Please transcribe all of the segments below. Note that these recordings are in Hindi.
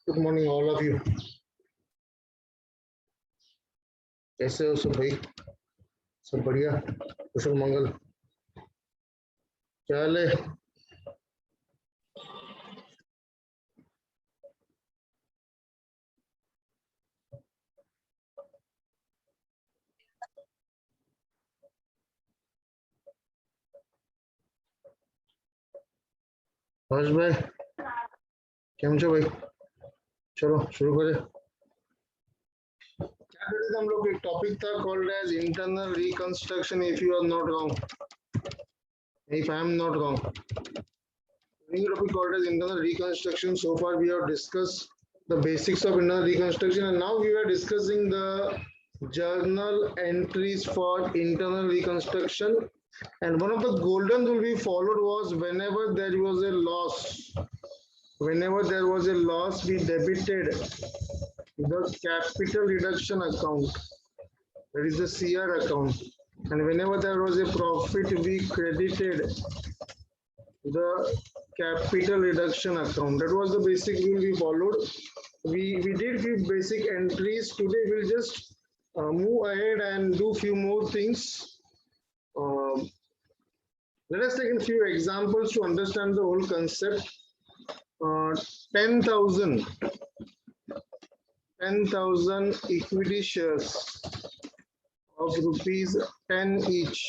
Good morning all of you. कैसे हो सब भाई? सब बढ़िया, कुशल मंगल। क्या हाल है? हर्ष भाई केम छो भाई? चलो शुरू करें। क्या कर रहे थे हम लोग? एक टॉपिक था called as internal reconstruction, if you are not wrong, if I am not wrong. New topic called as internal reconstruction. So far we have discussed the basics of internal reconstruction, and now we are discussing the journal entries for internal reconstruction. And one of the golden rule we followed was whenever there was a loss, we debited the capital reduction account, that is the CR account, and whenever there was a profit, we credited the capital reduction account. That was the basic rule we followed. We did few basic entries. Today we'll just move ahead and do few more things. Let us take a few examples to understand the whole concept. 10,000 equity shares of rupees 10 each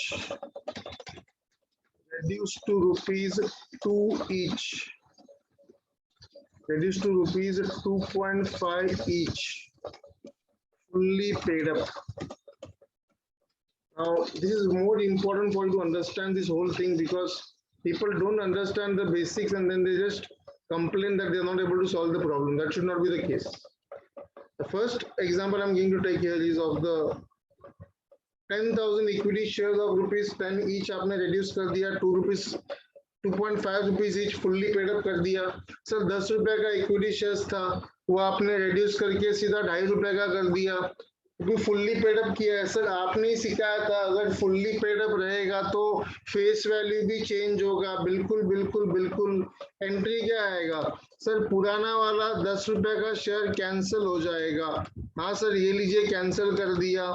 reduced to rupees 2 each, reduced to rupees 2.5 each, fully paid up. Now this is more important for you to understand this whole thing, because people don't understand the basics and then they just complain that they are not able to solve the problem. That should not be the case. The first example I'm going to take here is of the 10,000 equity shares of rupees 10 each आपने reduce कर दिया 2.5 rupees each, fully paid up कर दिया. सर 10 रुपए का equity shares था, वो आपने reduce करके सीधा 2.5 रुपए का कर दिया, क्योंकि फुल्ली पेड अप किया है. सर आपने ही सिखाया था अगर फुल्ली पेड अप रहेगा तो फेस वैल्यू भी चेंज होगा. बिल्कुल बिल्कुल बिल्कुल. एंट्री क्या आएगा? सर पुराना वाला 10 रुपए का शेयर कैंसिल हो जाएगा. हाँ सर ये लीजिए कैंसिल कर दिया.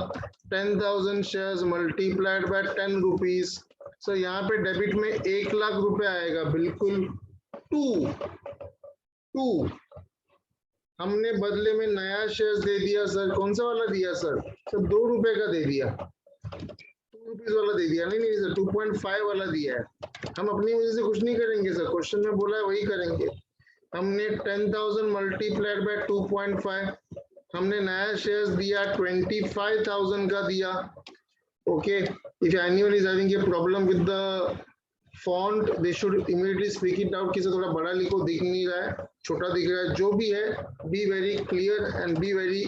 10,000 shares multiplied by 10 rupees. Sir यहाँ पे डेबिट में 1 लाख रुपए आएगा. बिल्कुल. टू हमने बदले में नया शेयर दे दिया. सर कौन सा वाला दिया? सर 2 रुपए का दे दिया, 2 रुपीज वाला दे दिया. नहीं सर 2.5 वाला दिया है. हम अपनी वजह से कुछ नहीं करेंगे सर, क्वेश्चन में बोला है वही करेंगे. हमने 10,000 मल्टीप्लाइड बाय 2.5, हमने नया शेयर दिया 25,000 का दिया. Okay, if anyone is having a problem with the font they should immediately speak it out. किसी थोड़ा बड़ा लिखो, दिख नहीं रहा है, छोटा दिख रहा है, जो भी है be very clear and be very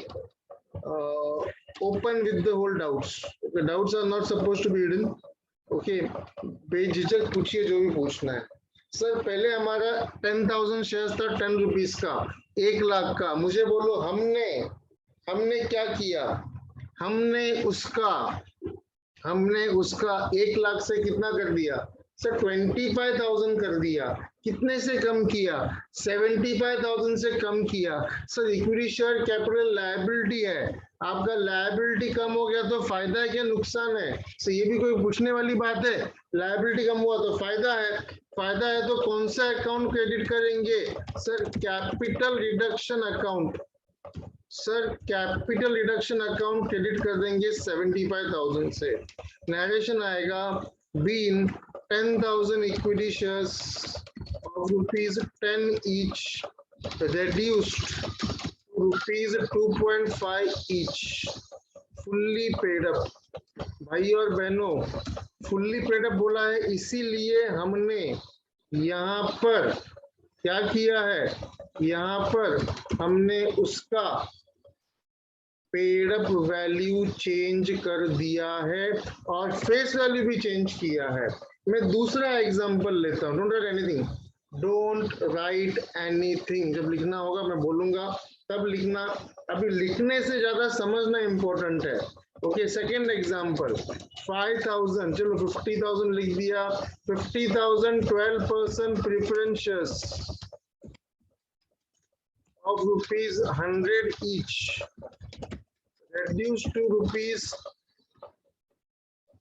open with the whole doubts. Okay, doubts are not supposed to be hidden. Okay, बेझिझक पूछिए जो भी पूछना है. सर पहले हमारा 10,000 शेयर्स था 10 रुपीज का, 1 लाख का. मुझे बोलो हमने क्या किया? हमने उसका 1 लाख से कितना कर दिया? सर 25,000 कर दिया. कितने से कम किया? 75,000 से कम किया. Sir equity share capital liability है, आपका लायबिलिटी कम हो गया तो फायदा है क्या नुकसान है? सर ये भी कोई पूछने वाली बात है? लायबिलिटी कम हुआ तो फायदा है. फायदा है तो कौन सा अकाउंट क्रेडिट करेंगे? Sir capital reduction account. Sir capital reduction account credit कर देंगे 75,000 से. नरेशन आएगा been 10,000 equity shares of rupees 10 each reduced to rupees 2.5 each, fully paid up. भाई और बहनों, फुल्ली पेड अप बोला है इसीलिए हमने यहाँ पर क्या किया है? यहाँ पर हमने उसका पेड अप वैल्यू चेंज कर दिया है और फेस वैल्यू भी चेंज किया है. मैं दूसरा एग्जांपल लेता हूँ. Don't write anything, don't write anything. जब लिखना होगा मैं बोलूंगा तब लिखना, अभी लिखने से ज्यादा समझना इंपॉर्टेंट है. ओके, सेकेंड एग्जांपल 5,000, चलो 50,000 लिख दिया. 50,000 12% preference shares of rupees 100 each reduced to rupees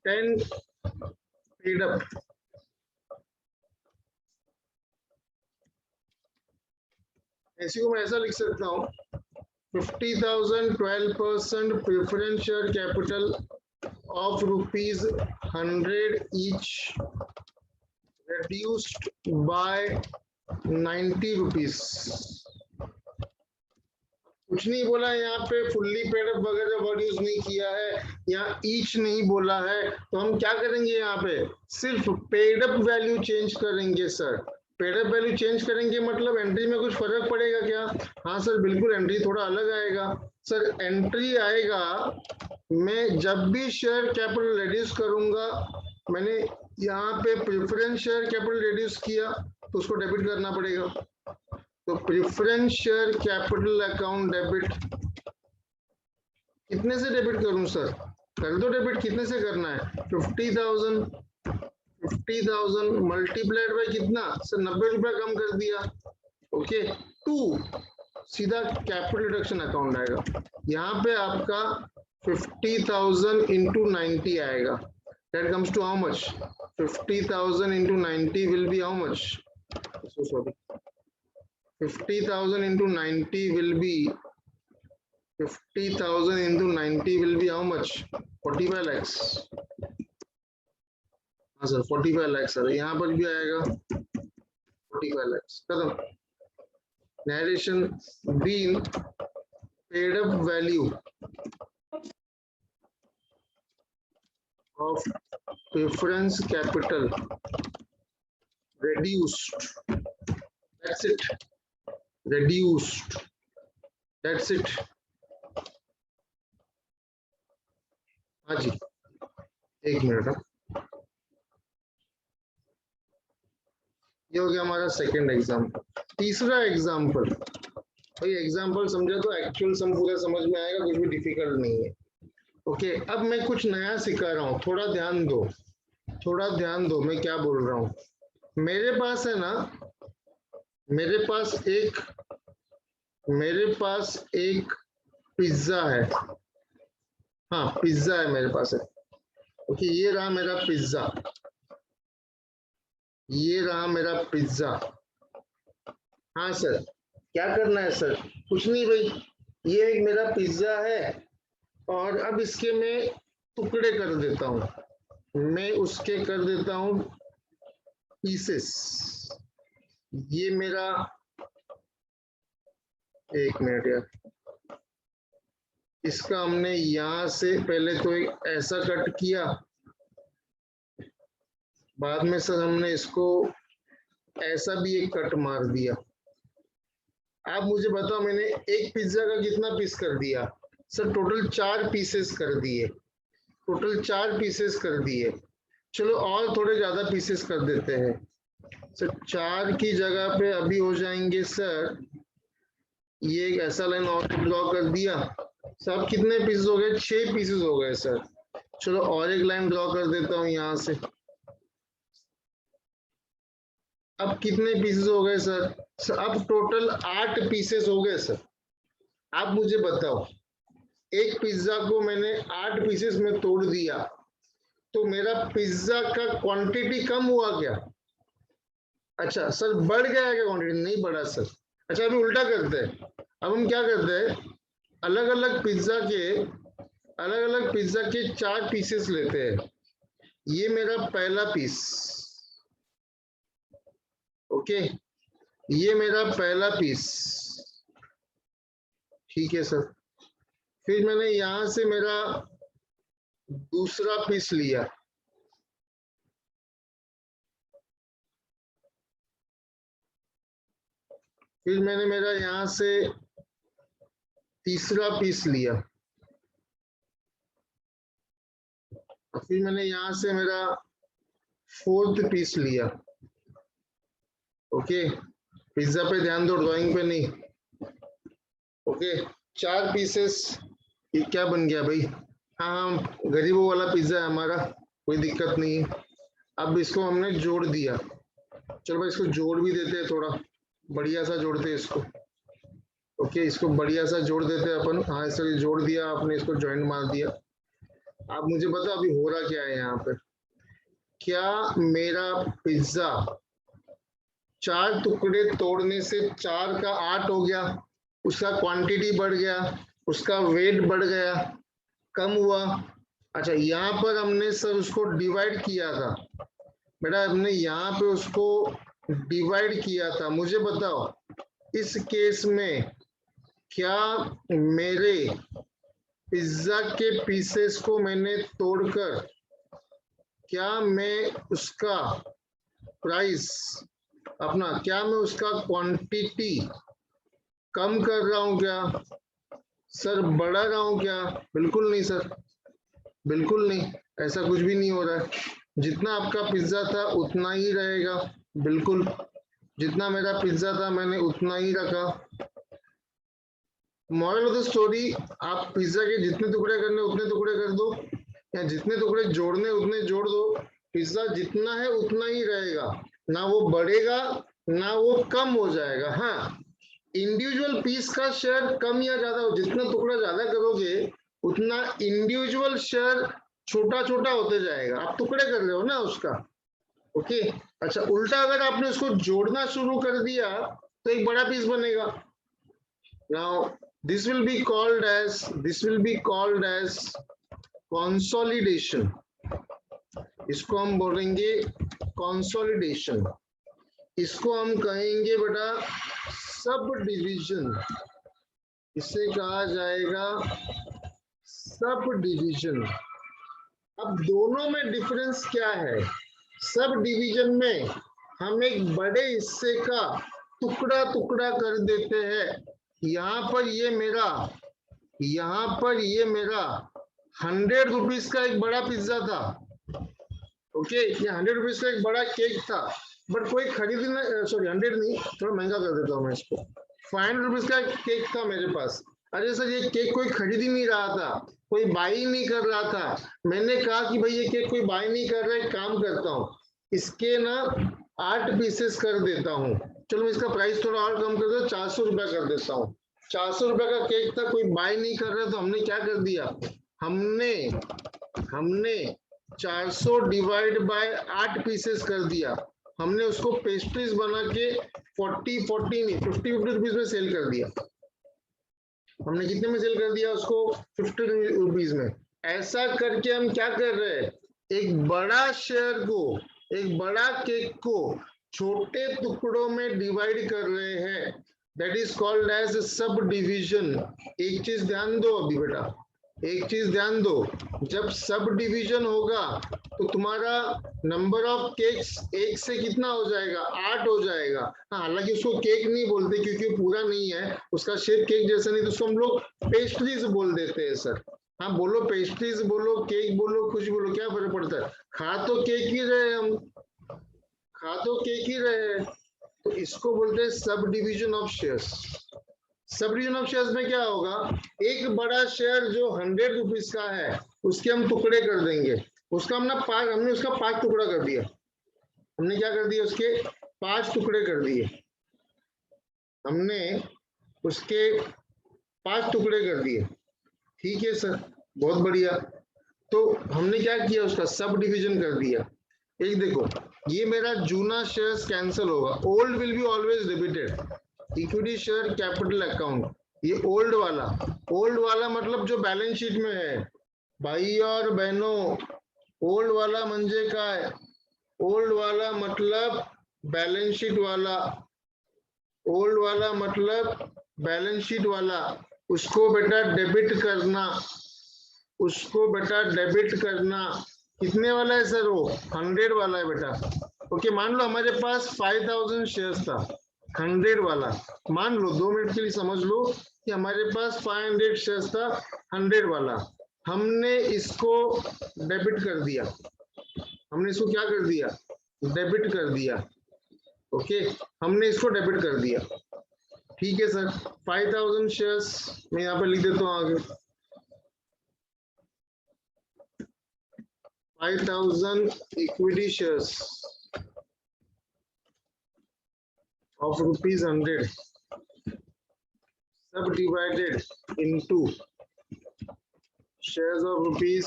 10 paid up. ऐसी को मैं ऐसा लिख सकता हूँ 50,000 12% preference share capital of rupees 100 each reduced by 90 rupees. कुछ नहीं बोला यहाँ पे, फुल्ली पेड अप वगैरह वर्ड यूज नहीं किया है, यहाँ ईच नहीं बोला है, तो हम क्या करेंगे यहाँ पे सिर्फ पेड अप वैल्यू चेंज करेंगे sir. Paid up value change करेंगे मतलब एंट्री में कुछ फर्क पड़ेगा क्या? हाँ सर बिल्कुल, एंट्री थोड़ा अलग आएगा सर। एंट्री आएगा, मैं जब भी शेयर कैपिटल रिड्यूस करूंगा, मैंने यहाँ पे प्रेफरेंस शेयर कैपिटल रिड्यूस किया तो उसको डेबिट करना पड़ेगा। तो preference share capital account debit, कितने से डेबिट करूं सर? कर दो डेबिट, कितने से करना है? 50,000 मल्टीप्लाइड बाय कितना सर? 90 रुपया कम कर दिया। ओके, 2 सीधा कैपिटल रिडक्शन अकाउंट आएगा। यहाँ पे आपका 50,000 इंटू 90 आएगा। That comes to how much? 50,000 into 90 will be how much? So sorry, 50,000 into 90 will be 50,000 into 90 will be how much? 45 lakhs. हाँ सर 45 lakhs सर, यहाँ पर भी आएगा 45 lakhs। खत्म। Narration been paid up value of preference capital reduced. That's it. Reduced. That's it. हाँ जी, एक मिनट। ये हो गया हमारा सेकंड एग्जाम्पल। तीसरा एग्जाम्पल, भाई एग्जाम्पल समझा तो एक्चुअल सम पूरा समझ में आएगा, कुछ भी डिफिकल्ट नहीं है। ओके, अब मैं कुछ नया सिखा रहा हूँ, थोड़ा ध्यान दो, थोड़ा ध्यान दो मैं क्या बोल रहा हूँ। मेरे पास है ना, मेरे पास एक पिज्जा है। हाँ पिज्जा है मेरे पास है। ओके, ये रहा मेरा पिज्जा, ये रहा मेरा पिज्जा। हाँ सर, क्या करना है सर? कुछ नहीं भाई, ये एक मेरा पिज्जा है और अब इसके मैं टुकड़े कर देता हूँ, मैं उसके कर देता हूँ पीसेस। ये मेरा, एक मिनट यार, इसका हमने यहां से पहले तो एक ऐसा कट किया, बाद में सर हमने इसको ऐसा भी एक कट मार दिया। आप मुझे बताओ मैंने एक पिज्जा का कितना पीस कर दिया सर? टोटल 4 पीसेस कर दिए, टोटल 4 पीसेस कर दिए। चलो और थोड़े ज्यादा पीसेस कर देते हैं सर। 4 की जगह पे अभी हो जाएंगे सर, ये एक ऐसा लाइन और ड्रॉ कर दिया। सब कितने पीसेस हो गए? 6 पीसेस हो गए सर। चलो और एक लाइन ड्रॉ कर देता हूं यहां से। अब कितने पीसेस हो गए सर? अब टोटल 8 पीसेस हो गए सर। आप मुझे बताओ, एक पिज्जा को मैंने 8 पीसेस में तोड़ दिया तो मेरा पिज्जा का क्वांटिटी कम हुआ क्या? अच्छा सर, बढ़ गया क्या क्वांटिटी? नहीं बढ़ा सर। अच्छा अभी उल्टा करते हैं, अब हम क्या करते हैं, अलग अलग पिज्जा के 4 पीसेस लेते हैं। ये मेरा पहला पीस, ओके, ये मेरा पहला पीस, ठीक है सर। फिर मैंने यहां से मेरा दूसरा पीस लिया, फिर मैंने मेरा यहां से तीसरा पीस लिया, फिर मैंने यहां से मेरा 4th पीस लिया। ओके, पिज्जा पे ध्यान दो, ड्राइंग पे नहीं। ओके, 4 पीसेस, ये क्या बन गया भाई? हाँ, गरीबों वाला पिज्जा है हमारा, कोई दिक्कत नहीं है। अब इसको हमने जोड़ दिया, चलो भाई इसको जोड़ भी देते हैं, थोड़ा बढ़िया सा जोड़ते हैं इसको। ओके, इसको बढ़िया सा जोड़ देते हैं अपन। हाँ सर, ये जोड़ दिया आपने, इसको जॉइंट मार दिया। आप मुझे बताओ अभी हो रहा क्या है यहाँ पे। क्या मेरा पिज्जा 4 टुकड़े तोड़ने से 4 का 8 हो गया, उसका क्वांटिटी बढ़ गया, उसका वेट बढ़ गया, कम हुआ। अच्छा, यहाँ पर हमने सर उसको डिवाइड किया था बेटा, हमने यहाँ पे उसको डिवाइड किया था। मुझे बताओ इस केस में क्या मेरे पिज्जा के पीसेस को मैंने तोड़कर क्या मैं उसका प्राइस अपना, क्या मैं उसका क्वांटिटी कम कर रहा हूं क्या सर, बढ़ा रहा हूं क्या? बिल्कुल नहीं सर, बिल्कुल नहीं, ऐसा कुछ भी नहीं हो रहा है। जितना आपका पिज्जा था उतना ही रहेगा, बिल्कुल जितना मेरा पिज्जा था मैंने उतना ही रखा। मॉरल ऑफ द स्टोरी, आप पिज्जा के जितने टुकड़े करने उतने टुकड़े कर दो, या जितने टुकड़े जोड़ने उतने जोड़ दो, पिज्जा जितना है उतना ही रहेगा, ना वो बढ़ेगा ना वो कम हो जाएगा। हाँ, इंडिविजुअल पीस का शेयर कम या ज्यादा हो, जितना टुकड़ा ज्यादा करोगे उतना इंडिविजुअल शेयर छोटा छोटा होते जाएगा, आप टुकड़े कर रहे हो ना उसका। ओके, अच्छा उल्टा अगर आपने उसको जोड़ना शुरू कर दिया तो एक बड़ा पीस बनेगा। Now this will be called as consolidation। इसको हम बोलेंगे कंसोलिडेशन। इसको हम कहेंगे बेटा सब डिवीजन, इसे कहा जाएगा सब डिवीजन। अब दोनों में डिफरेंस क्या है? सब डिवीजन में हम एक बड़े हिस्से का टुकड़ा टुकड़ा कर देते हैं। यहाँ पर ये मेरा 100 रुपीज का एक बड़ा पिज्जा था। ओके, ये 100 रुपीज का एक बड़ा केक था, बट कोई खरीदना, सॉरी 100 नहीं, थोड़ा महंगा कर देता हूँ मैं इसको, 500 रुपीज का केक था मेरे पास। अरे सर, ये केक कोई खरीद ही नहीं रहा था, कोई बाई ही नहीं कर रहा था। मैंने कहा कि भाई ये केक कोई बाई नहीं कर रहा है, काम करता हूँ इसके ना 8 पीसेस कर देता हूँ। चलो मैं इसका प्राइस थोड़ा और कम कर दो, 400 रुपया कर देता हूँ। 400 रुपया का केक था, कोई बाई नहीं कर रहा, तो हमने क्या कर दिया, हमने 400 डिवाइड बाय 8 पीसेस कर दिया। हमने उसको पेस्ट्रीज बना के 40 नहीं 50 रुपीज में सेल कर दिया। हमने कितने में सेल कर दिया उसको? 50 रुपीज में। ऐसा करके हम क्या कर रहे हैं, एक बड़ा शेयर को, एक बड़ा केक को छोटे टुकड़ों में डिवाइड कर रहे हैं। That is called as sub division. एक चीज ध्यान दो अभी बेटा, एक चीज ध्यान दो, जब सब डिवीजन होगा तो तुम्हारा नंबर ऑफ केक्स 1 से कितना हो जाएगा, 8 हो जाएगा। हाँ, हालांकि उसको केक नहीं बोलते क्योंकि पूरा नहीं है, उसका शेप केक जैसा नहीं, तो उसको हम लोग पेस्ट्रीज बोल देते हैं सर। हाँ बोलो, पेस्ट्रीज बोलो, केक बोलो, कुछ बोलो, क्या फर्क पड़ता है, खा तो केक ही रहे हम, खा तो केक ही रहे। तो इसको बोलते हैं sub division of shares. Sub division of shares में क्या होगा, एक बड़ा शेयर जो 100 रुपीज का है उसके हम टुकड़े कर देंगे, उसका हमने उसका 5 टुकड़ा कर दिया। हमने क्या कर दिया, उसके 5 टुकड़े कर दिए, हमने उसके 5 टुकड़े कर दिए। ठीक है सर, बहुत बढ़िया। तो हमने क्या किया, उसका सब डिवीजन कर दिया। एक देखो, ये मेरा जूना शेयर्स कैंसिल होगा, old will be always debited. Equity share capital account, ये ओल्ड वाला मतलब जो बैलेंस शीट में है। भाई और बहनों, ओल्ड वाला म्हणजे काय, ओल्ड वाला मतलब बैलेंस शीट वाला, ओल्ड वाला मतलब बैलेंस शीट वाला, उसको बेटा डेबिट करना, उसको बेटा डेबिट करना। कितने वाला है सर वो? 100 वाला है बेटा। ओके, मान लो हमारे पास 5000 शेयर्स था, 100 वाला, मान लो 2 मिनट के लिए समझ लो कि हमारे पास 500 शेयर्स था, 100 वाला। हमने इसको डेबिट कर दिया, हमने इसको क्या कर दिया, डेबिट कर दिया। ओके, हमने इसको डेबिट कर दिया। ठीक है सर, 5000 शेयर्स मैं यहाँ पे लिख देता हूँ आगे, 5000 equity shares of ₹100 सब divided into shares of rupees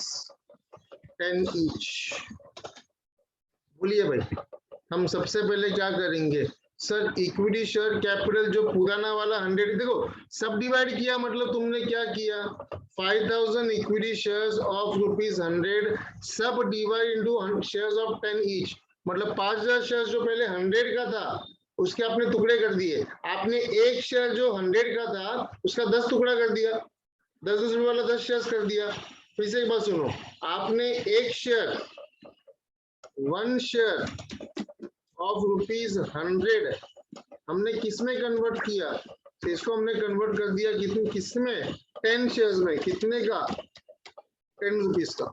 10 each. बोलिए भाई, हम सबसे पहले क्या करेंगे सर, इक्विटी शेयर कैपिटल जो पुराना वाला 100, देखो सब डिवाइड किया मतलब तुमने क्या किया, 5000 इक्विटी शेयर्स ऑफ रुपीज 100 सब divide into shares of 10 each, मतलब 5000 शेयर्स जो पहले 100 का था उसके आपने टुकड़े कर दिए। आपने एक शेयर जो 100 का था उसका 10 टुकड़ा कर दिया, 10 रुपए वाला 10 शेयर कर दिया। फिर से एक बात सुनो, आपने एक शेयर 1 शेयर ऑफ रुपीज 100 हमने किस में कन्वर्ट किया, तो इसको हमने कन्वर्ट कर दिया किसमें 10 शेयर्स में, कितने का 10 रुपीज का।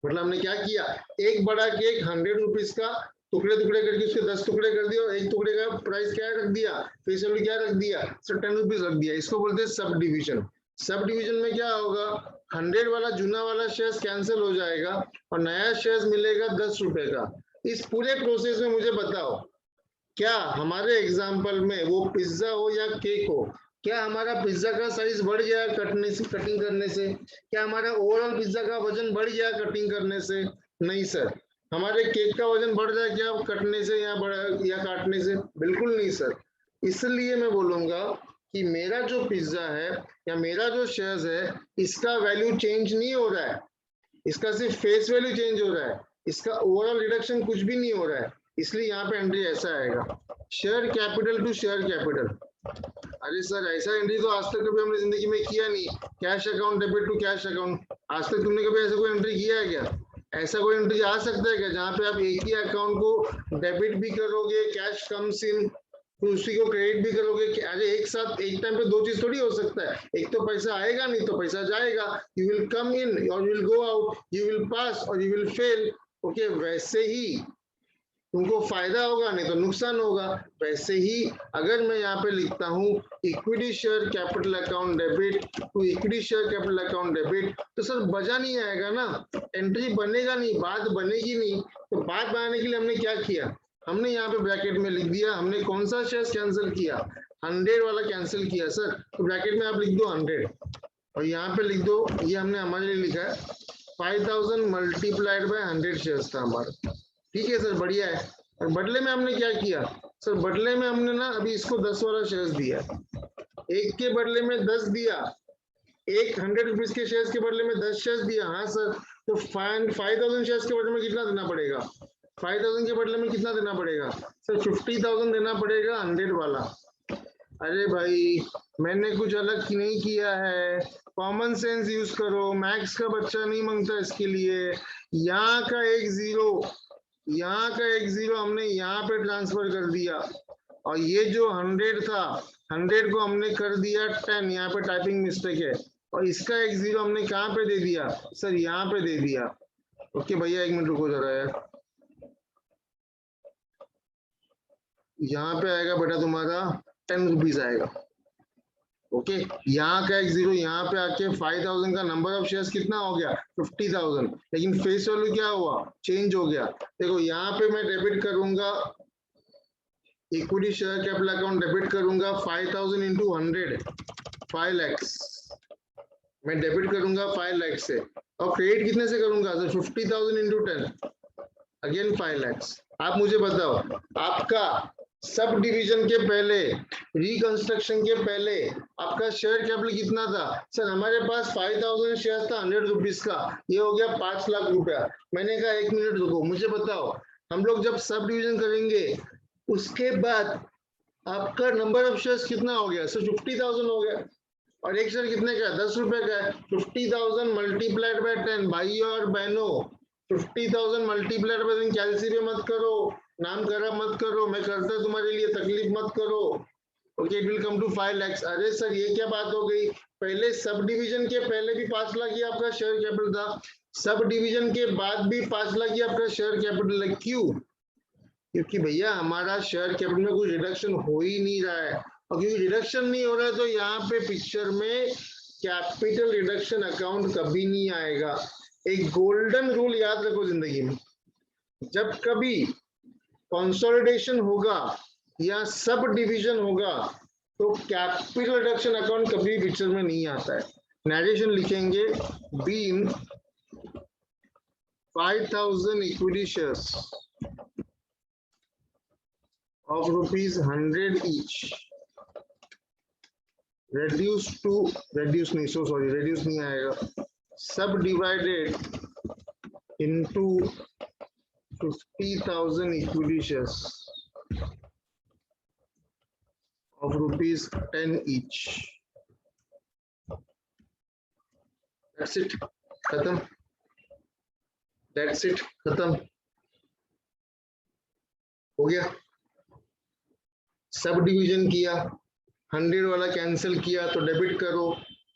मतलब हमने क्या किया, एक बड़ा केक 100 रुपीज का टुकड़े टुकड़े करके उसके 10 टुकड़े कर दिया और एक टुकड़े का प्राइस क्या रख दिया, फेस वैल्यू क्या रख दिया सर 10 रुपीज रख दिया। इसको बोलते हैं सब डिवीजन। सब डिवीजन में क्या होगा, 100 वाला जूना वाला शेयर कैंसिल हो जाएगा और नया शेयर मिलेगा 10 रुपए का। इस पूरे प्रोसेस में मुझे बताओ, क्या हमारे एग्जाम्पल में वो पिज्जा हो या केक हो, क्या हमारा पिज्जा का साइज बढ़ गया कटने से, कटिंग करने से? क्या हमारा ओवरऑल पिज्जा का वजन बढ़ गया कटिंग करने से? नहीं सर। हमारे केक का वजन बढ़ जाए क्या कटने से या काटने से? बिल्कुल नहीं सर। इसलिए मैं बोलूंगा कि मेरा जो पिज्जा है या मेरा जो शेयर्स है इसका वैल्यू चेंज नहीं हो रहा है, इसका सिर्फ फेस वैल्यू चेंज हो रहा है, इसका ओवरऑल रिडक्शन कुछ भी नहीं हो रहा है। इसलिए यहाँ पे एंट्री ऐसा आएगा, share capital to share capital. अरे सर ऐसा एंट्री तो आज तक कभी हमने जिंदगी में किया नहीं, cash account debit to cash account. आज तक तुमने कभी ऐसा कोई एंट्री किया है क्या? ऐसा कोई एंट्री आ सकता है क्या जहाँ पे आप एक ही अकाउंट को डेबिट भी करोगे, कैश कम्स इन, तो उसी को क्रेडिट भी करोगे? अरे एक साथ एक टाइम पे दो चीज थोड़ी हो सकता है, एक तो पैसा आएगा नहीं तो पैसा जाएगा। यू विल कम इन और you will go out, you will pass और यू विल फेल। ओके, वैसे ही तुमको फायदा होगा नहीं तो नुकसान होगा। वैसे ही अगर मैं यहाँ पे लिखता हूँ equity share capital account debit to equity share capital account debit, तो सर बजा नहीं आएगा ना, एंट्री बनेगा नहीं, बात बनेगी नहीं। तो बात बनाने के लिए हमने क्या किया, हमने यहाँ पे ब्रैकेट में लिख दिया, हमने कौन सा शेयर कैंसिल किया, 100 वाला कैंसिल किया सर। तो ब्रैकेट में आप लिख दो 100 और यहाँ पे लिख दो, ये हमने हमारे लिए लिखा है 5000 मल्टीप्लाइड बाय 100 शेयर्स था हमारा। ठीक है सर, बढ़िया है। और बदले में हमने क्या किया सर, बदले में हमने ना अभी इसको 10 वाला शेयर्स दिया, एक के बदले में 10 दिया, एक 100 रुपीज के शेयर्स के बदले में 10 शेयर्स दिया। हाँ सर, तो 5000 शेयर्स के बदले में कितना देना पड़ेगा, 5000 के बदले में कितना देना पड़ेगा सर, 50,000 देना पड़ेगा 100 वाला। अरे भाई मैंने कुछ अलग नहीं किया है, कॉमन सेंस यूज करो, मैथ्स का बच्चा नहीं मांगता इसके लिए। यहाँ का एक जीरो, यहाँ का एक जीरो हमने यहाँ पे ट्रांसफर कर दिया और ये जो 100 था 100 को हमने कर दिया 10, यहाँ पे टाइपिंग मिस्टेक है, और इसका एक जीरो हमने कहाँ पे दे दिया सर, यहाँ पे दे दिया। ओके भैया एक मिनट रुको जरा यार, यहाँ पे आएगा बेटा तुम्हारा 10 रुपीज आएगा। ओके, यहाँ का एक जीरो यहाँ पे आके 5000 का नंबर ऑफ शेयर्स कितना हो गया 50,000, लेकिन फेस वैल्यू क्या हुआ, चेंज हो गया। देखो यहाँ पे मैं डेबिट करूंगा, equity share capital account debit करूंगा 5000 इंटू 100, 5 लाख मैं डेबिट करूंगा 5 लाख से, और क्रेडिट कितने से करूंगा सर 50,000 इंटू 10, अगेन 5 लाख। आप मुझे बताओ, आपका सब डिवीजन के पहले, रिकंस्ट्रक्शन के पहले आपका शेयर कैपिटल कितना था सर? हमारे पास 5000 शेयर था 100 रुपीज का, ये हो गया 5 लाख रुपया। मैंने कहा एक मिनट रुको, मुझे बताओ हम लोग जब सब डिवीजन करेंगे उसके बाद आपका नंबर ऑफ शेयर्स कितना हो गया सर? 50,000 हो गया, और एक शेयर कितने का है 10 रुपए का है। 50,000 मल्टीप्लाइड बाय 10, भाई और बहनों 50,000 मल्टीप्लाइड बाय 10 कैलसी पे मत करो, नाम खराब मत करो, मैं करता तुम्हारे लिए, तकलीफ मत करो। Okay, it will come to 5 lakh. अरे सर ये क्या बात हो गई, पहले सब डिवीजन के पहले भी 5 लाख ही आपका शेयर कैपिटल था, सब डिवीजन के बाद भी 5 लाख ही आपका शेयर कैपिटल है। क्यों? क्योंकि भैया हमारा शेयर कैपिटल में कोई रिडक्शन हो ही नहीं रहा है, और क्योंकि रिडक्शन नहीं हो रहा है तो यहाँ पे पिक्चर में कैपिटल रिडक्शन अकाउंट कभी नहीं आएगा। एक गोल्डन रूल याद रखो जिंदगी में, जब कभी कंसोलिडेशन होगा या सब डिवीजन होगा तो कैपिटल रिडक्शन अकाउंट कभी पिक्चर में नहीं आता है। नरेशन लिखेंगे being 5000 equity shares of rupees 100 each reduced to reduce नहीं आएगा, subdivided into 50,000 equity shares of rupees 10 each. That's it, खत्म। That's it, खत्म हो गया। सब डिवीजन किया, 100 वाला कैंसिल किया तो डेबिट करो,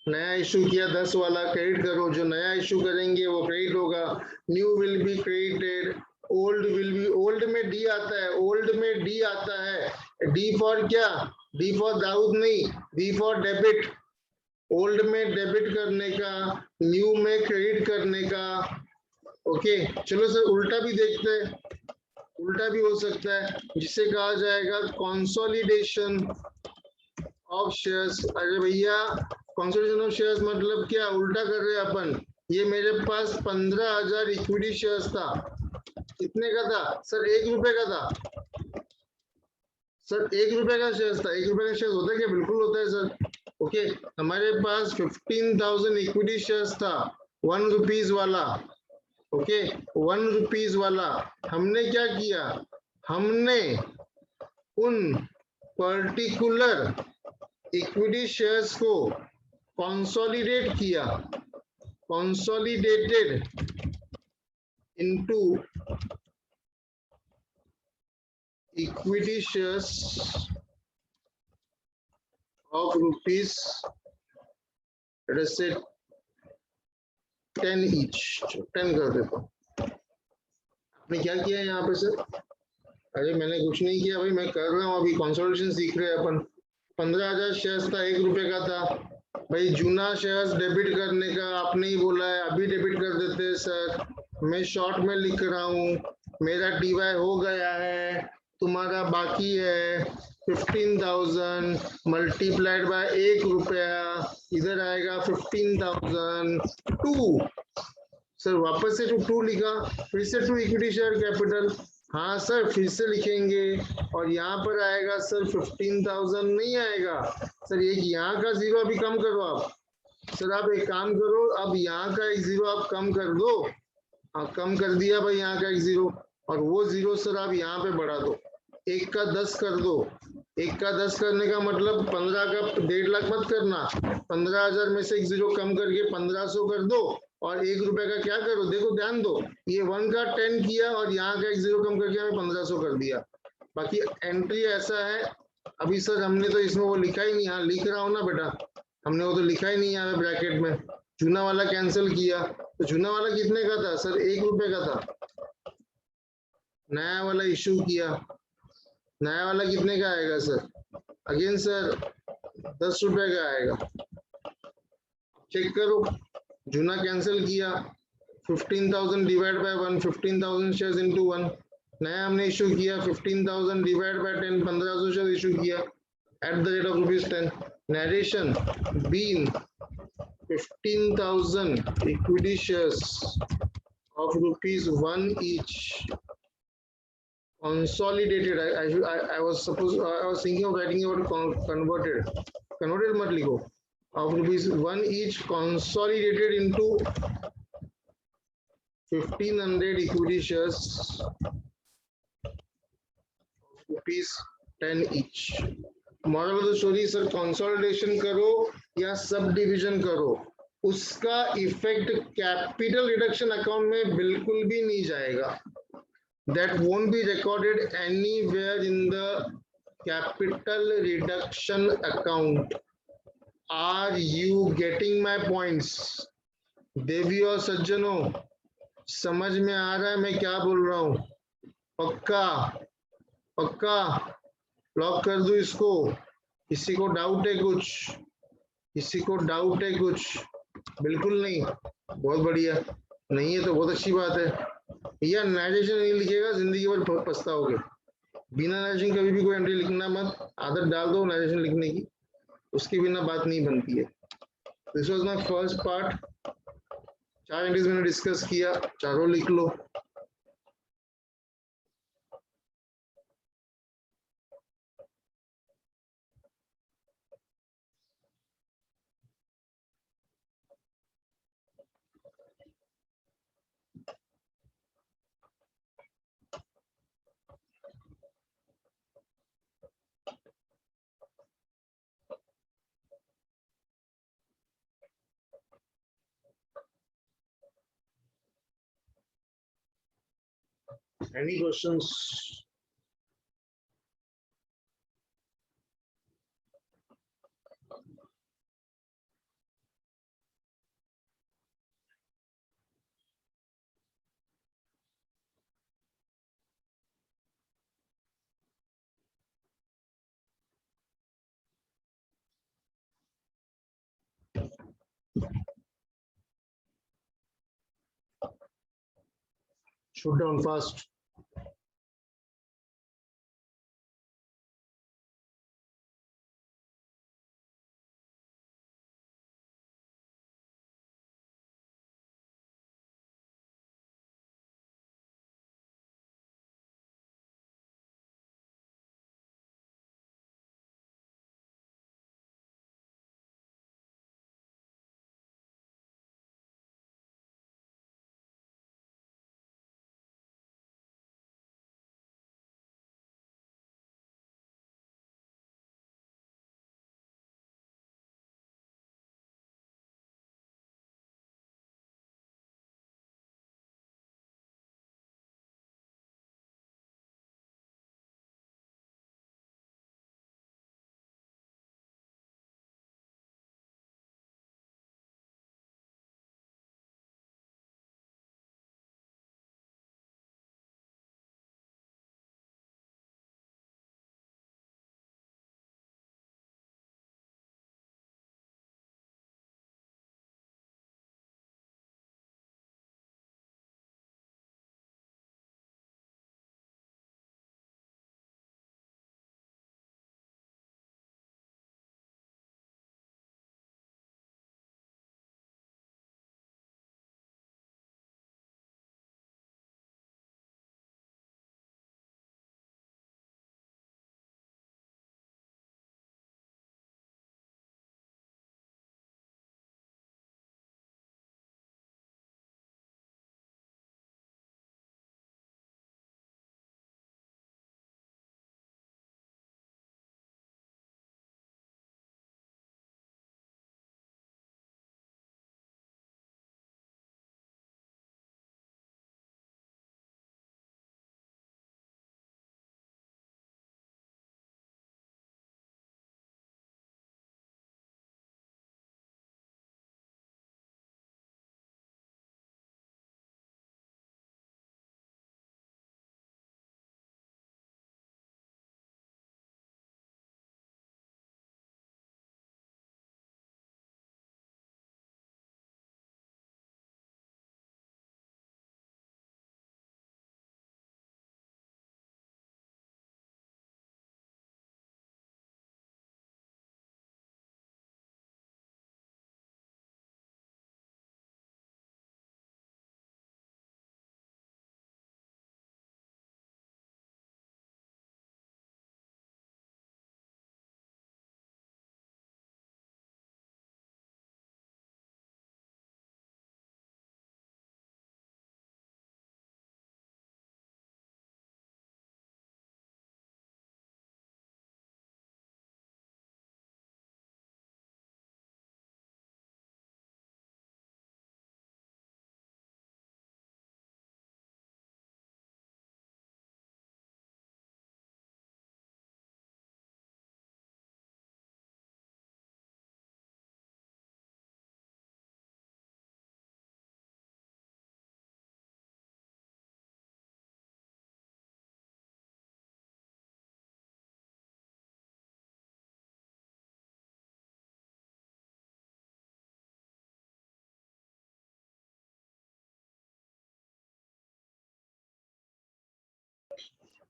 नया इशू किया 10 वाला क्रेडिट करो, जो नया इशू करेंगे वो क्रेडिट होगा, new will be credited, old will be, old में डी आता है, ओल्ड में डी आता है, डी फॉर क्या, डी फॉर दाऊद नहीं, डी फॉर डेबिट, ओल्ड में डेबिट करने का, न्यू में क्रेडिट करने का। ओके चलो सर उल्टा भी देखते हैं, उल्टा भी हो सकता है, जिसे कहा जाएगा कंसोलिडेशन ऑफ शेयर्स। अरे भैया कंसोलिडेशन ऑफ शेयर्स मतलब क्या, उल्टा कर रहे हैं अपन। ये मेरे पास 15,000 इक्विटी शेयर्स था, कितने का था सर, 1 रुपए का था सर, 1 रुपए का शेयर्स था। 1 रुपए का शेयर्स होता है क्या, बिल्कुल होता है सर। ओके हमारे पास 15,000 इक्विटी शेयर्स था 1 रुपीज वाला। ओके 1 रुपीज वाला, हमने क्या किया, हमने उन पर्टिकुलर इक्विटी शेयर्स को कंसोलिडेट किया, consolidated into equity shares of rupees 10 each, 10 कर देता हूँ। आपने क्या किया यहाँ पे सर, अरे मैंने कुछ नहीं किया भाई, मैं कर रहा हूँ अभी, कंसोलिडेशन सीख रहे हैं अपन। 15,000 शेयर्स था, 1 रुपए का था भाई, जूना शेयर्स डेबिट करने का आपने ही बोला है, अभी डेबिट कर देते हैं सर। मैं शॉर्ट में लिख रहा हूँ, मेरा डीवाई हो गया है, तुम्हारा बाकी है 15,000 मल्टीप्लाइड बाय 1 रुपया, इधर आएगा 15,000 2 सर, वापस से 2 लिखा, फिर से 2 इक्विटी शेयर कैपिटल, हाँ सर फिर से लिखेंगे, और यहाँ पर आएगा सर 15,000 नहीं आएगा सर, एक यहाँ का जीरो अभी कम करो आप सर, आप एक काम करो, अब यहाँ का एक जीरो आप कम कर दो, हाँ कम कर दिया भाई यहाँ का एक जीरो, और वो जीरो सर आप यहाँ पे बढ़ा दो, 1 का 10 कर दो। 1 का 10 करने का मतलब 15 का 1.5 लाख मत करना, 15,000 में से एक जीरो कम करके 1500 कर दो, और 1 रुपए का क्या करो, देखो ध्यान दो, ये 1 का 10 किया और यहाँ का एक जीरो कम करके हमें 1500 कर दिया। बाकी एंट्री ऐसा है, अभी सर हमने तो इसमें वो लिखा ही नहीं, हाँ लिख रहा हूँ ना बेटा, हमने वो तो लिखा ही नहीं यहाँ पे ब्रैकेट में, जूना वाला कैंसिल किया, तो जूना वाला कितने का था सर, 1 रुपए का था, नया वाला इशू किया, नया वाला कितने का आएगा सर, अगेन सर 10 रुपए का आएगा, चेक करो, जूना कैंसिल किया, 15,000 डिवाइड बाय 1, 15,000 शेयर्स इनटू 1, नया हमने इशू किया 15,000 डिवाइड बाय 10, 1500 शेयर इशू किया at the rate of ₹10। Narration being 15,000 equity shares of ₹1 each consolidated. I was thinking of writing about converted मत लिखो, of ₹1 each consolidated into 1,500 equity shares ₹10 each. Model of the story sir, consolidation करो या सब डिविजन करो, उसका इफेक्ट कैपिटल रिडक्शन अकाउंट में बिल्कुल भी नहीं जाएगा, that won't be recorded anywhere in the capital reduction account. Are you getting my points? देवी और सज्जनों, समझ में आ रहा है मैं क्या बोल रहा हूँ, पक्का पक्का लॉक कर दूं इसको, किसी को डाउट है कुछ, किसी को डाउट है कुछ, बिल्कुल नहीं, बहुत बढ़िया, नहीं है तो बहुत अच्छी बात है, या नरेशन नहीं लिखेगा जिंदगी भर पछताओगे, बिना नारेशन कभी भी कोई एंट्री लिखना मत, आदत डाल दो नारेशन लिखने की, उसके बिना बात नहीं बनती है। This was my first part. 4 entries मैंने डिस्कस किया, चारों लिख लो। Any questions? Shoot down fast.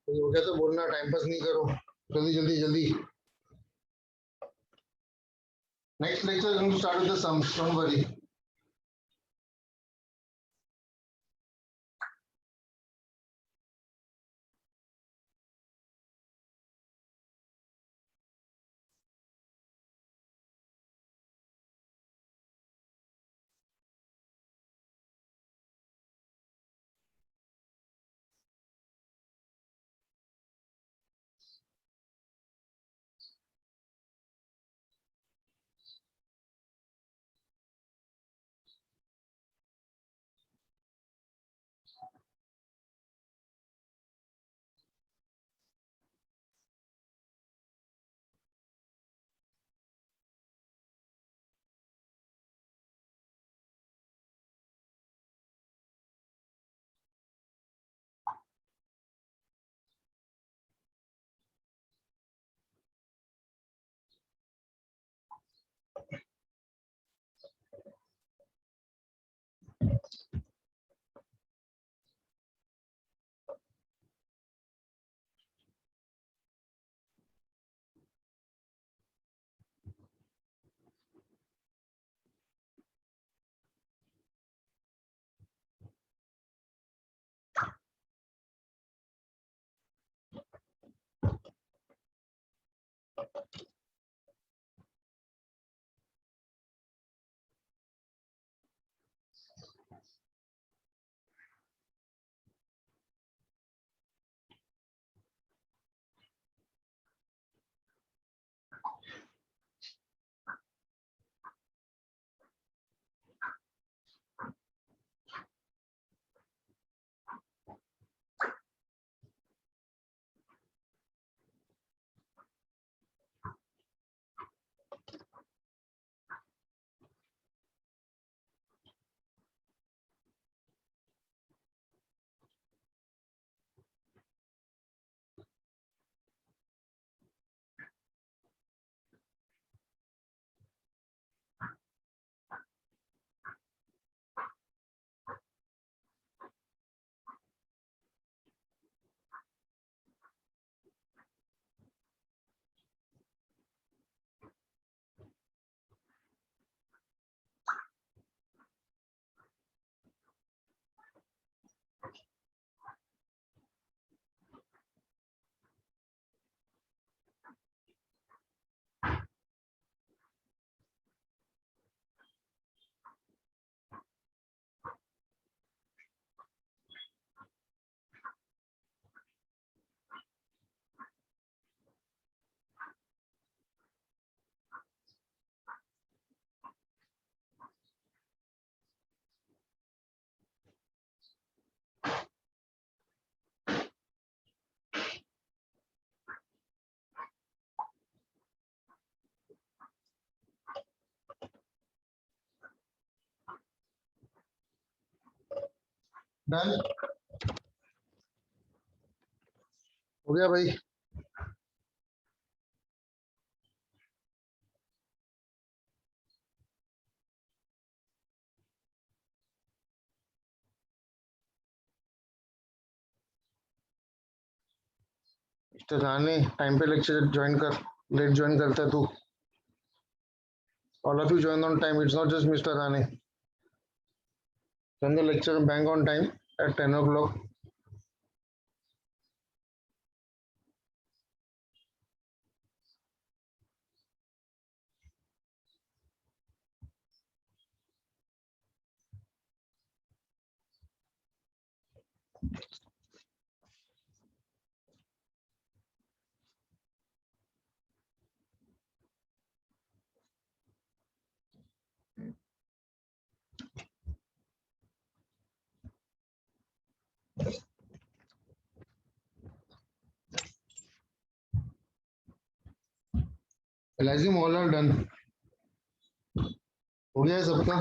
हो गया तो बोलना, टाइम पास नहीं करो, जल्दी जल्दी जल्दी. Next lecture is going to start with the sums, don't worry. Done हो गया भाई. मिस्टर राणे टाइम पे लेक्चर ज्वाइन कर. लेट ज्वाइन करता है तू. All of you join on time. It's not just Mr. Rane. Join the lecture bang on time at 10 o'clock. Lazim all are done. हो गया है सबका.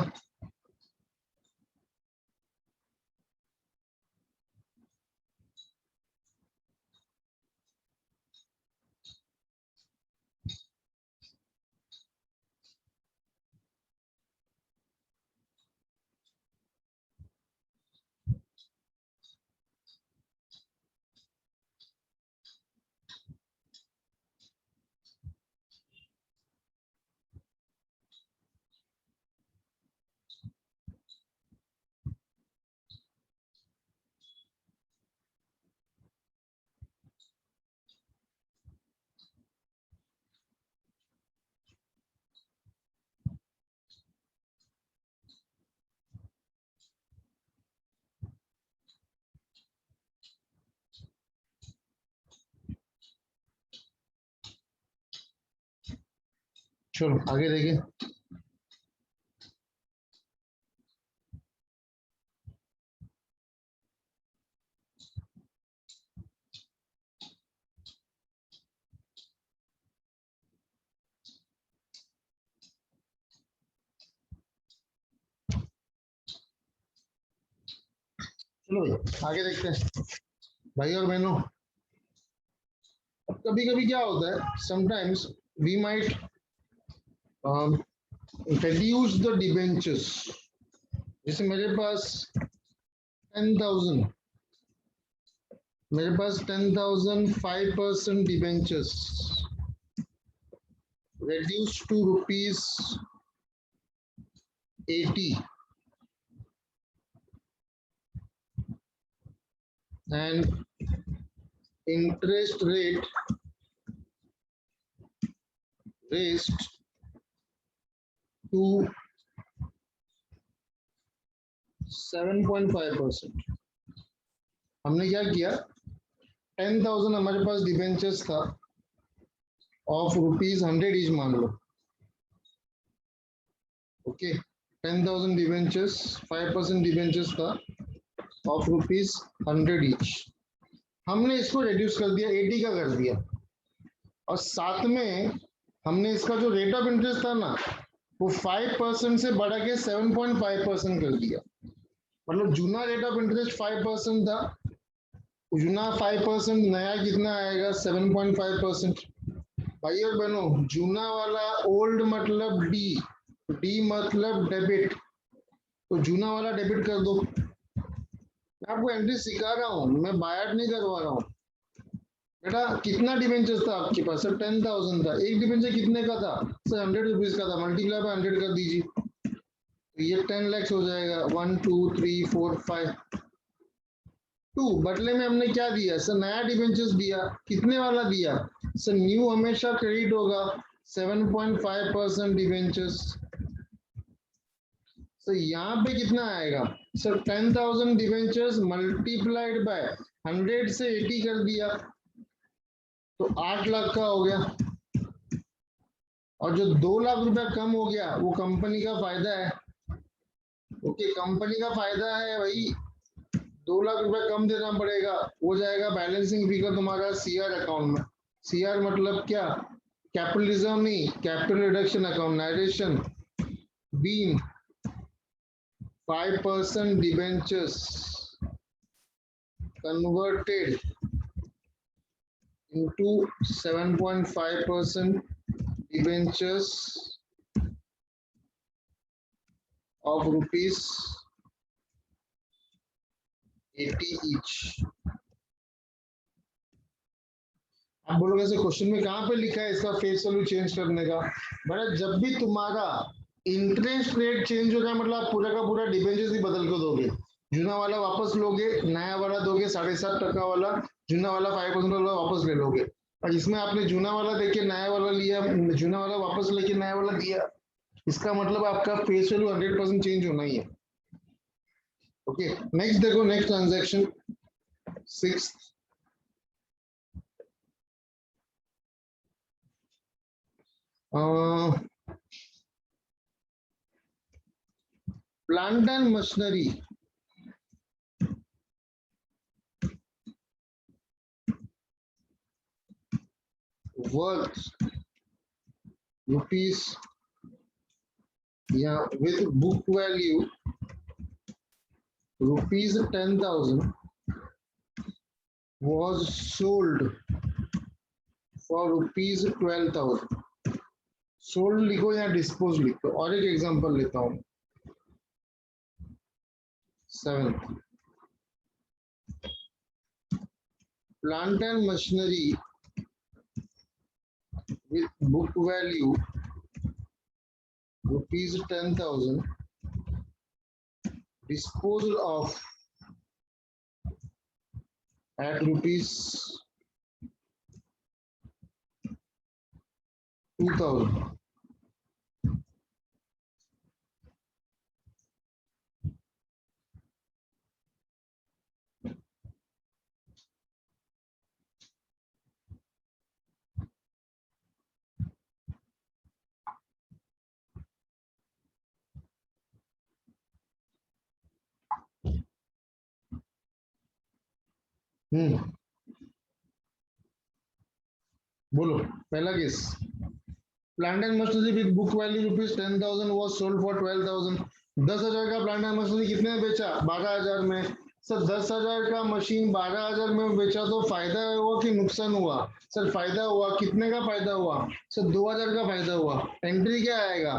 चलो आगे देखिए। चलो भाई आगे देखते हैं भाई और बहनों। कभी कभी क्या होता है, sometimes we might reduce the debentures। जैसे मेरे पास 10,000 5% debentures reduced to rupees 80 and interest rate raised to 7.5%। हमने क्या किया, 10,000 हमारे पास डिबेंचर्स था ऑफ रुपीज 100 ईच मान लो। ओके, 10,000 डिबेंचर्स 5% डिबेंचर्स था ऑफ रुपीज 100 ईच। हमने इसको रिड्यूस कर दिया, 80 का कर दिया, और साथ में हमने इसका जो रेट ऑफ इंटरेस्ट था ना, वो 5% से बढ़ा के 7.5% कर दिया। मतलब जूना रेट ऑफ इंटरेस्ट 5% था, जूना 5%, नया कितना आएगा 7.5%। भाई और बहनों, जूना वाला ओल्ड मतलब डी, डी मतलब डेबिट, तो जूना वाला डेबिट कर दो। मैं आपको एंट्री सिखा रहा हूँ, मैं बायट नहीं करवा रहा हूँ। बेटा कितना डिबेंचर था आपके पास? सर 10,000 था। एक डिबेंचर कितने का था? सर 100 रुपीज का था, मल्टीप्लाई बाय 100 कर दीजिए, तो ये 10 लाख हो जाएगा। 1 2 3 4 5 2। बदले में हमने क्या दिया सर? नया डिबेंचर्स दिया। कितने वाला दिया सर? न्यू हमेशा क्रेडिट होगा, 7.5% डिबेंचर्स। तो यहाँ पे कितना आएगा सर? 10,000 डिबेंचर्स मल्टीप्लाइड बाय 100 से 80 कर दिया, तो 8 लाख का हो गया। और जो 2 लाख रुपया कम हो गया वो कंपनी का फायदा है। ओके, कंपनी का फायदा है भाई, 2 लाख रुपया कम देना पड़ेगा, हो जाएगा बैलेंसिंग फिगर तुम्हारा सीआर अकाउंट में। सीआर मतलब क्या? कैपिटलिज्म नहीं, capital reduction account, narration being 5% debentures converted into 7.5% debentures of rupees 80 each। आप बोलोगे ऐसे क्वेश्चन में कहाँ पे लिखा है इसका फेस वैल्यू चेंज करने का? बड़ा, जब भी तुम्हारा इंटरेस्ट रेट चेंज हो जाए, मतलब आप पूरा का पूरा डिबेंचर्स ही बदल के दोगे। जूना वाला वापस लोगे, नया वाला दोगे 7.5% वाला, जूना वाला 5% वाला वापस ले लोगे। और इसमें आपने जूना वाला देके नया वाला लिया, जूना वाला वापस लेके नया वाला दिया, इसका मतलब आपका फेस वैल्यू 100% चेंज होना ही है। ओके, नेक्स्ट देखो, next transaction 6। Plant and machinery worth rupees, yeah, with book value rupees 10,000 was sold for rupees 12,000। Sold लिखो या डिस्पोज लिखो। और एक एग्जांपल लेता हूं, 7, plant and machinery with book value rupees 10,000 disposal of at rupees 2,000। बोलो पहला case. Plant and machinery with book value ₹10,000 was sold for 12,000। 10,000 का प्लांट एंड मशीनरी कितने में बेचा? 12,000 में। सर 10,000 का मशीन 12,000 में बेचा तो फायदा हुआ कि नुकसान हुआ? सर फायदा हुआ। कितने का फायदा हुआ? सर 2,000 का फायदा हुआ। एंट्री क्या आएगा?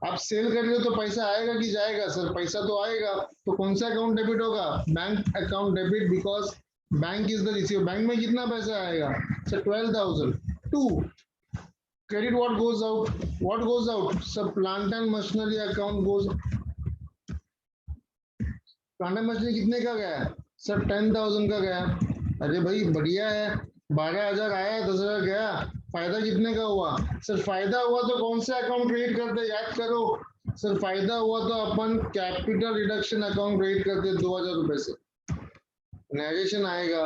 आप सेल कर रहे हो तो पैसा आएगा कि जाएगा? सर पैसा तो आएगा। तो कौन सा अकाउंट डेबिट होगा? Bank account debit, because bank is the receiver. Bank में कितना पैसा आएगा? Sir 12,000। 2, credit what goes out? What goes out? So plant and machinery account goes. Plant and machinery कितने का गया? सर 10,000 का गया। अरे भाई बढ़िया है, 12,000 आया, 10,000 गया, फायदा कितने का हुआ? सर फायदा हुआ तो कौन सा अकाउंट क्रिएट करते? याद करो। सर फायदा हुआ तो अपन कैपिटल रिडक्शन अकाउंट क्रिएट करते 2,000 रुपए से। नरेशन आएगा,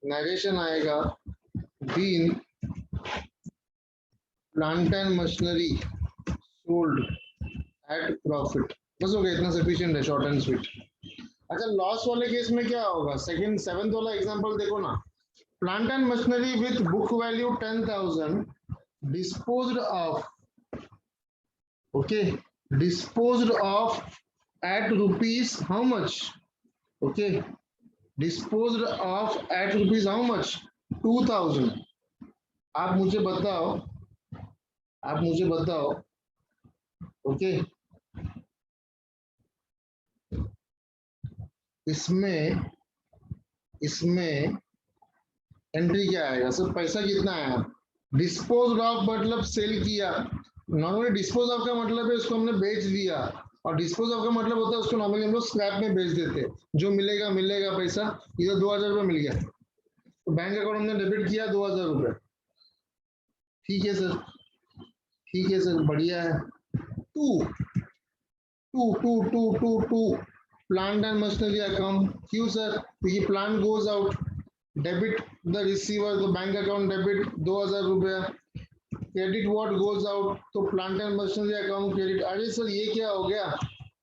नरेशन आएगा being plant and machinery sold at profit. बस हो गया, इतना सफिशिएंट है, शॉर्ट एंड स्वीट। अच्छा लॉस वाले केस में क्या होगा? सेकंड 7th वाला एग्जांपल देखो ना। Plant and machinery with book value 10,000 disposed of, okay, disposed of at rupees how much? Okay, disposed of at rupees how much? 2,000। आप मुझे बताओ, आप मुझे बताओ, ओके, इसमें इसमें एंट्री क्या आएगा? सर पैसा कितना आया? डिस्पोज ऑफ मतलब सेल किया। नॉर्मली डिस्पोज ऑफ का मतलब है उसको हमने बेच दिया, और डिस्पोज ऑफ का मतलब होता है उसको नॉर्मली हम लोग स्क्रैप में बेच देते हैं। जो मिलेगा मिलेगा पैसा। इधर 2,000 रुपये मिल गया तो बैंक अकाउंट हमने डेबिट किया 2,000 रुपये। ठीक है सर, ठीक है सर, बढ़िया है। 2 2 2 2 2 2 प्लांट एंड मशीनरी अकाउंट। क्यों सर? क्योंकि plant goes out, debit the receiver, तो बैंक अकाउंट डेबिट 2,000 रुपया। क्रेडिट व्हाट गोज आउट, तो plant and machinery account credit. अरे सर ये क्या हो गया?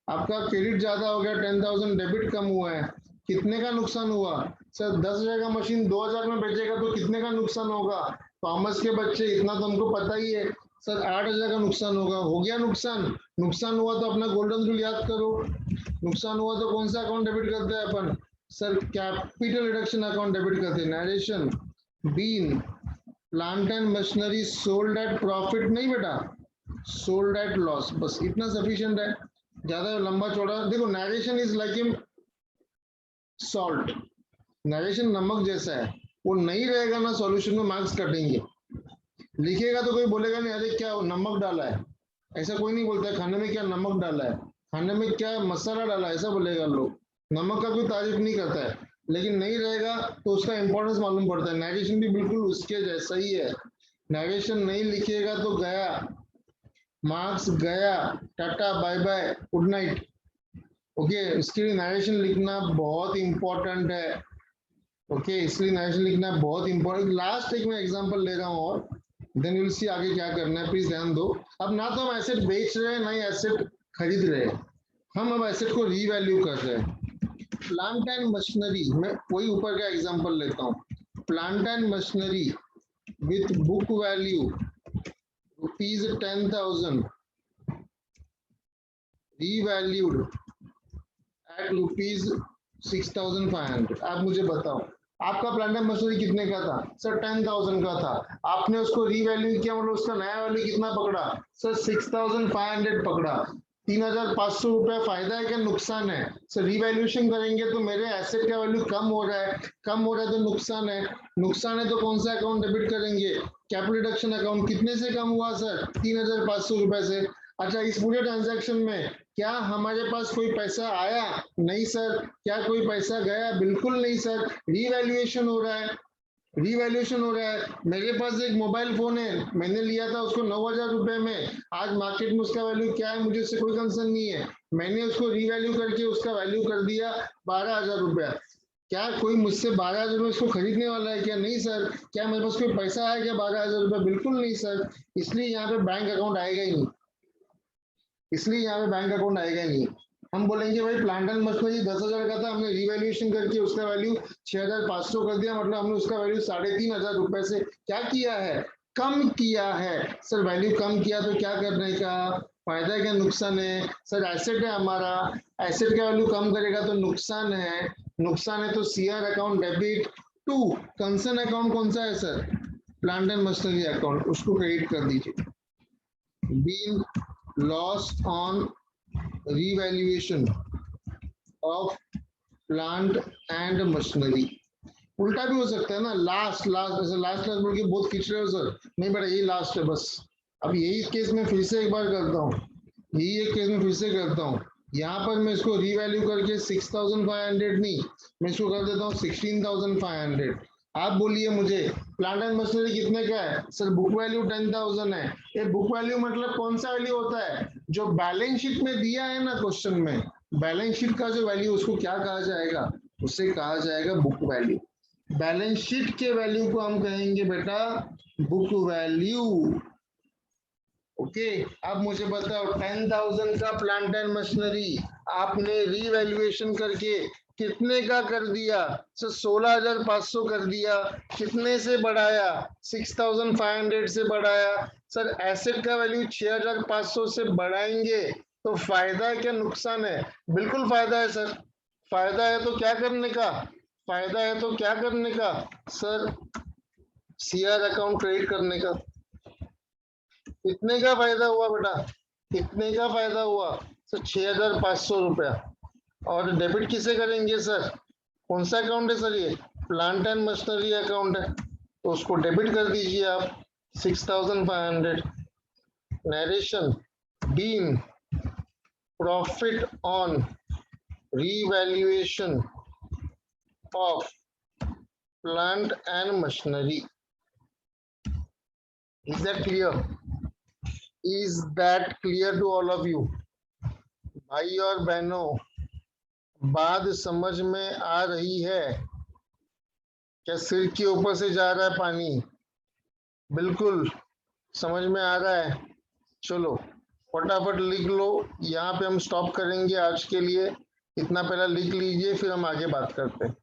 आपका क्रेडिट ज्यादा हो गया, 10,000, डेबिट कम हुआ है। कितने का नुकसान हुआ? सर 10,000 का मशीन 2,000 में बेचेगा तो कितने का नुकसान होगा? कॉमर्स के बच्चे इतना तो हमको पता ही है। सर 8,000 का नुकसान होगा। हो गया नुकसान। नुकसान हुआ तो अपना गोल्डन रूल याद करो। नुकसान हुआ तो कौन सा अकाउंट डेबिट करते हैं अपन? Sir capital reduction account debit करते हैं। Narration being plant and machinery sold at profit नहीं बेटा, सोल्ड एट लॉस। बस इतना सफिशिएंट है, ज्यादा लंबा चौड़ा देखो। Narration is like a salt, narration नमक जैसा है, वो नहीं रहेगा ना सॉल्यूशन में मार्क्स कटेंगे। लिखेगा तो कोई बोलेगा नहीं अरे क्या नमक डाला है, ऐसा कोई नहीं बोलता है। खाने में क्या नमक डाला है, खाने में क्या मसाला डाला है, ऐसा बोलेगा लोग। नमक का कोई तारीफ नहीं करता है, लेकिन नहीं रहेगा तो उसका इंपॉर्टेंस मालूम पड़ता है। नरेशन भी बिल्कुल उसके जैसा ही है। नरेशन नहीं लिखिएगा तो गया, मार्क्स गया, tata bye bye good night. Okay, इसके लिए नरेशन लिखना बहुत इंपॉर्टेंट है। ओके, इसलिए नरेशन लिखना बहुत इंपॉर्टेंट। लास्ट एक मैं एग्जांपल ले रहा हूँ और देन विल सी आगे क्या करना है। प्लीज ध्यान दो। अब ना तो हम एसेट बेच रहे हैं ना ही एसेट खरीद रहे हैं, हम अब एसेट को रीवैल्यू कर रहे हैं। प्लांट एंड मशीनरी में वही ऊपर का एग्जांपल लेता हूँ। Plant and machinery with book value rupees 10,000 revalued at rupees 6,500। आप मुझे बताओ आपका प्लांट एंड मशीनरी कितने का था? सर 10,000 का था। आपने उसको रीवैल्यू किया, मतलब उसका नया वैल्यू कितना पकड़ा? सर 6,500 पकड़ा। 3,500 रुपया फायदा है क्या नुकसान है? सर रीवैल्यूएशन करेंगे तो मेरे एसेट का वैल्यू कम हो रहा है, कम हो रहा है तो नुकसान है। नुकसान है तो कौन सा अकाउंट डेबिट करेंगे? Capital reduction account. कितने से कम हुआ सर? 3,500 रुपए से। अच्छा, इस पूरे ट्रांजैक्शन में क्या हमारे पास कोई पैसा आया? नहीं सर। क्या कोई पैसा गया? बिल्कुल नहीं सर। रीवैल्यूएशन हो रहा है, रीवैल्यूएशन हो रहा है। मेरे पास एक मोबाइल फोन है, मैंने लिया था उसको 9,000 रुपए में। आज मार्केट में उसका वैल्यू क्या है मुझे उससे कोई कंसर्न नहीं है। मैंने उसको रीवैल्यू करके उसका वैल्यू कर दिया 12,000 रुपया। क्या कोई मुझसे 12,000 रुपये उसको खरीदने वाला है क्या? नहीं सर। क्या मेरे पास कोई पैसा है क्या 12,000 रुपये? बिल्कुल नहीं सर। इसलिए यहाँ पे बैंक अकाउंट आएगा ही नहीं, इसलिए यहाँ पे बैंक अकाउंट आएगा ही नहीं। हम बोलेंगे भाई प्लांट एंड मशीनरी 10,000 का था, हमने रिवैल्यूएशन करके उसका वैल्यू 6,500 कर दिया, मतलब हमने उसका वैल्यू 3,500 रुपए से क्या किया है, कम किया है। सर वैल्यू कम किया तो क्या करने का, फायदा क्या नुकसान है? सर एसेट है हमारा, एसेट का वैल्यू कम करेगा तो नुकसान है, नुकसान है तो CR account debit to concern account कौन सा है sir, plant and machinery account, उसको क्रेडिट कर दीजिए। Being loss on revaluation of plant and machinery. उल्टा भी हो सकता है ना, लास्ट लास्ट ऐसे लास्ट लास्ट बोल के बहुत खींच रहे हो सर, नहीं बेटा यही लास्ट है बस। अब यही केस में फिर से एक बार करता हूँ, यही एक केस में फिर से करता हूँ। यहाँ पर मैं इसको रीवैल्यू करके 6,500 नहीं, मैं इसको कर देता हूँ 16,500। आप बोलिए मुझे प्लांट एंड मशीनरी कितने का है सर, बुक वैल्यू 10,000 है। ये बुक वैल्यू मतलब कौन सा वैल्यू होता है, जो बैलेंस शीट में दिया है ना क्वेश्चन में, बैलेंस शीट का जो वैल्यू उसको क्या कहा जाएगा, उसे कहा जाएगा बुक वैल्यू। बैलेंस शीट के वैल्यू को हम कहेंगे बेटा बुक वैल्यू। ओके, अब मुझे बताओ 10,000 का प्लांट एंड मशीनरी आपने रीवैल्यूएशन करके कितने का कर दिया सर, 16,500 कर दिया। कितने से बढ़ाया, 6,500 से बढ़ाया। सर एसेट का वैल्यू 6,500 से बढ़ाएंगे तो फायदा है क्या नुकसान है, बिल्कुल फायदा है सर। फायदा है तो क्या करने का, फायदा है तो क्या करने का सर, सीआर अकाउंट क्रेडिट करने का। कितने का फायदा हुआ बेटा, कितने का फायदा हुआ सर, 6,500 रुपया। और डेबिट किसे करेंगे सर, कौन सा अकाउंट है सर, ये प्लांट एंड मशीनरी अकाउंट है, तो उसको डेबिट कर दीजिए आप 6,500। Narration being profit on revaluation of plant and machinery. Is that clear? Is that clear to all of you? भाई और बहनों, बात समझ में आ रही है क्या, सिर के ऊपर से जा रहा है पानी, बिल्कुल समझ में आ रहा है। चलो फटाफट लिख लो, यहाँ पे हम स्टॉप करेंगे आज के लिए, इतना पहला लिख लीजिए फिर हम आगे बात करते हैं।